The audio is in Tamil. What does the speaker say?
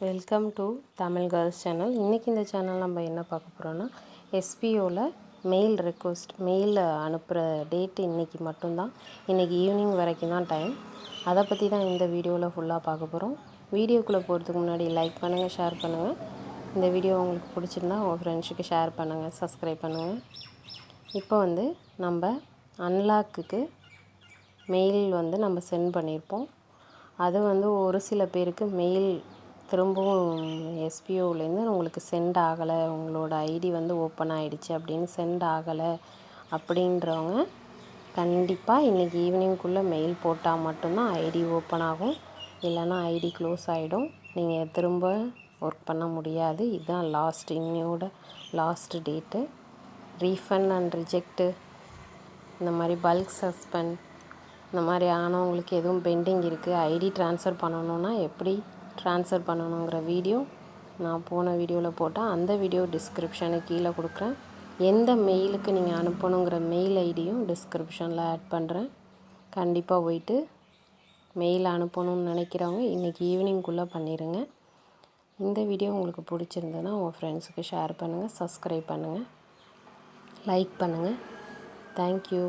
Welcome to Tamil girls channel. இன்றைக்கி இந்த சேனல் நம்ம என்ன பார்க்க போகிறோன்னா, எஸ்பிஓவில் மெயில் அனுப்புகிற டேட்டு இன்றைக்கி மட்டும்தான். இன்றைக்கி ஈவினிங் வரைக்கும் தான் டைம். அதை பற்றி தான் இந்த வீடியோவில் ஃபுல்லாக பார்க்க போகிறோம். வீடியோக்குள்ளே போகிறதுக்கு முன்னாடி லைக் பண்ணுங்கள், ஷேர் பண்ணுங்கள். இந்த வீடியோ உங்களுக்கு பிடிச்சிருந்தா உங்கள் ஃப்ரெண்ட்ஸுக்கு ஷேர் பண்ணுங்கள், சப்ஸ்கிரைப் பண்ணுங்கள். இப்போ நம்ம அன்லாக்குக்கு மெயில் நம்ம சென்ட் பண்ணியிருப்போம். அது ஒரு சில பேருக்கு மெயில் திரும்பவும் எஸ்பிஓவிலேருந்து உங்களுக்கு சென்ட் ஆகலை, உங்களோட ஐடி ஓப்பன் ஆகிடுச்சு அப்படின்னு சென்ட் ஆகலை அப்படின்றவங்க கண்டிப்பாக இன்றைக்கி ஈவினிங்குள்ளே மெயில் போட்டால் மட்டும்தான் ஐடி ஓப்பன் ஆகும். இல்லைன்னா ஐடி க்ளோஸ் ஆகிடும். நீங்கள் திரும்ப ஒர்க் பண்ண முடியாது. இதுதான் இன்னையோட last date. Refund and reject, இந்த மாதிரி பல்க் சஸ்பெண்ட், இந்த மாதிரி ஆனவங்களுக்கு எதுவும் பெண்டிங் இருக்குது, ஐடி ட்ரான்ஸ்ஃபர் பண்ணணுன்னா எப்படி ட்ரான்ஸ்ஃபர் பண்ணணுங்கிற வீடியோ நான் போன வீடியோவில் போட்டேன். அந்த வீடியோ டிஸ்கிரிப்ஷனுக்கு கீழே கொடுக்குறேன். எந்த மெயிலுக்கு நீங்கள் அனுப்பணுங்கிற மெயில் ஐடியும் டிஸ்கிரிப்ஷனில் ஆட் பண்ணுறேன். கண்டிப்பாக போயிட்டு மெயில் அனுப்பணும்னு நினைக்கிறவங்க இன்றைக்கி ஈவினிங்குள்ளே பண்ணிடுங்க. இந்த வீடியோ உங்களுக்கு பிடிச்சிருந்ததுன்னா உங்கள் ஃப்ரெண்ட்ஸுக்கு ஷேர் பண்ணுங்கள், சப்ஸ்கிரைப் பண்ணுங்கள், லைக் பண்ணுங்கள். தேங்க்யூ.